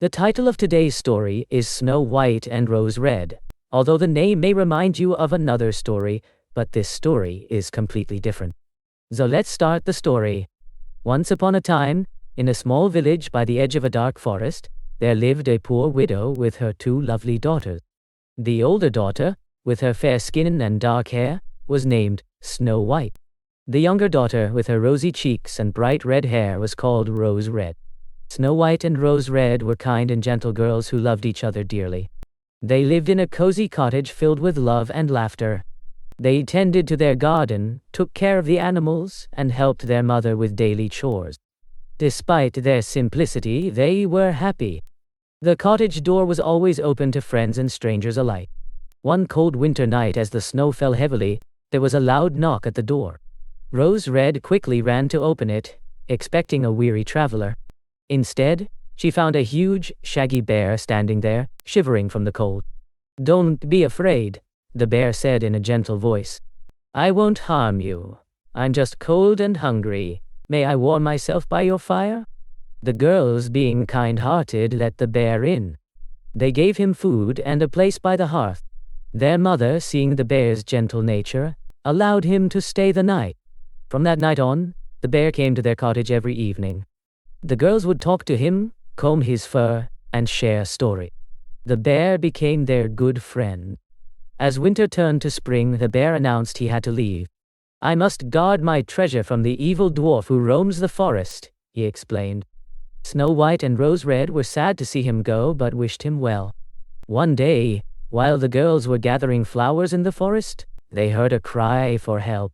The title of today's story is Snow White and Rose Red, although the name may remind you of another story, but this story is completely different. So let's start the story. Once upon a time, in a small village by the edge of a dark forest, there lived a poor widow with her two lovely daughters. The older daughter, with her fair skin and dark hair, was named Snow White. The younger daughter, with her rosy cheeks and bright red hair, was called Rose Red. Snow White and Rose Red were kind and gentle girls who loved each other dearly. They lived in a cozy cottage filled with love and laughter. They tended to their garden, took care of the animals, and helped their mother with daily chores. Despite their simplicity, they were happy. The cottage door was always open to friends and strangers alike. One cold winter night, as the snow fell heavily, there was a loud knock at the door. Rose Red quickly ran to open it, expecting a weary traveler. Instead, she found a huge, shaggy bear standing there, shivering from the cold. "Don't be afraid," the bear said in a gentle voice. "I won't harm you. I'm just cold and hungry. May I warm myself by your fire?" The girls, being kind-hearted, let the bear in. They gave him food and a place by the hearth. Their mother, seeing the bear's gentle nature, allowed him to stay the night. From that night on, the bear came to their cottage every evening. The girls would talk to him, comb his fur, and share stories. The bear became their good friend. As winter turned to spring, the bear announced he had to leave. "I must guard my treasure from the evil dwarf who roams the forest," he explained. Snow White and Rose Red were sad to see him go, but wished him well. One day, while the girls were gathering flowers in the forest, they heard a cry for help.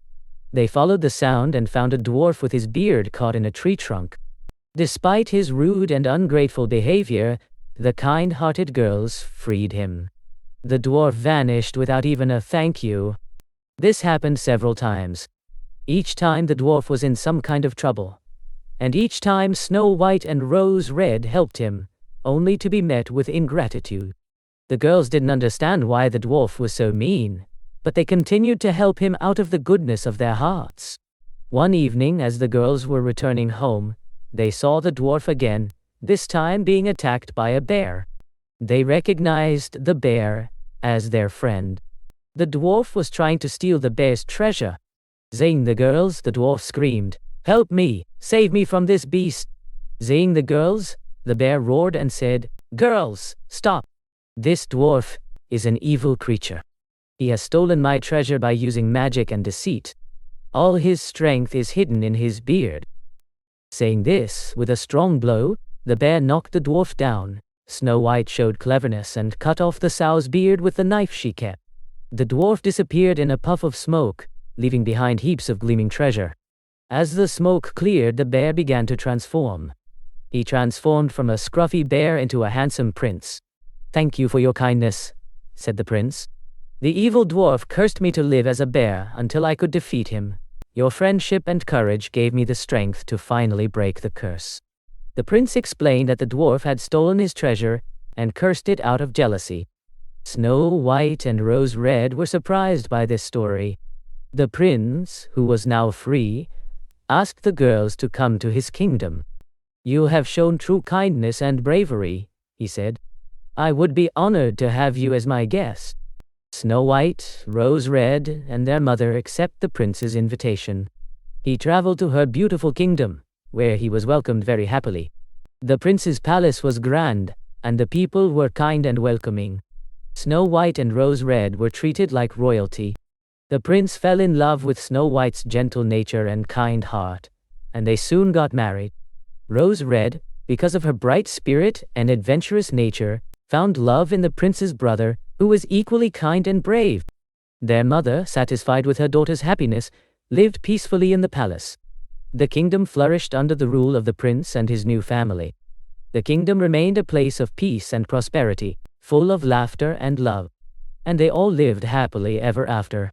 They followed the sound and found a dwarf with his beard caught in a tree trunk. Despite his rude and ungrateful behavior, the kind-hearted girls freed him. The dwarf vanished without even a thank you. This happened several times. Each time the dwarf was in some kind of trouble. And each time Snow White and Rose Red helped him, only to be met with ingratitude. The girls didn't understand why the dwarf was so mean, but they continued to help him out of the goodness of their hearts. One evening, as the girls were returning home, they saw the dwarf again, this time being attacked by a bear. They recognized the bear as their friend. The dwarf was trying to steal the bear's treasure. Seeing the girls, the dwarf screamed, "Help me! Save me from this beast!" Seeing the girls, the bear roared and said, "Girls, stop! This dwarf is an evil creature. He has stolen my treasure by using magic and deceit. All his strength is hidden in his beard." Saying this, with a strong blow, the bear knocked the dwarf down. Snow White showed cleverness and cut off the sow's beard with the knife she kept. The dwarf disappeared in a puff of smoke, leaving behind heaps of gleaming treasure. As the smoke cleared, the bear began to transform. He transformed from a scruffy bear into a handsome prince. "Thank you for your kindness," said the prince. "The evil dwarf cursed me to live as a bear until I could defeat him. Your friendship and courage gave me the strength to finally break the curse." The prince explained that the dwarf had stolen his treasure and cursed it out of jealousy. Snow White and Rose Red were surprised by this story. The prince, who was now free, asked the girls to come to his kingdom. "You have shown true kindness and bravery," he said. "I would be honored to have you as my guest." Snow White, Rose Red, and their mother accept the prince's invitation. He traveled to her beautiful kingdom, where he was welcomed very happily. The prince's palace was grand, and the people were kind and welcoming. Snow White and Rose Red were treated like royalty. The prince fell in love with Snow White's gentle nature and kind heart, and they soon got married. Rose Red, because of her bright spirit and adventurous nature, found love in the prince's brother, who was equally kind and brave. Their mother, satisfied with her daughter's happiness, lived peacefully in the palace. The kingdom flourished under the rule of the prince and his new family. The kingdom remained a place of peace and prosperity, full of laughter and love. And they all lived happily ever after.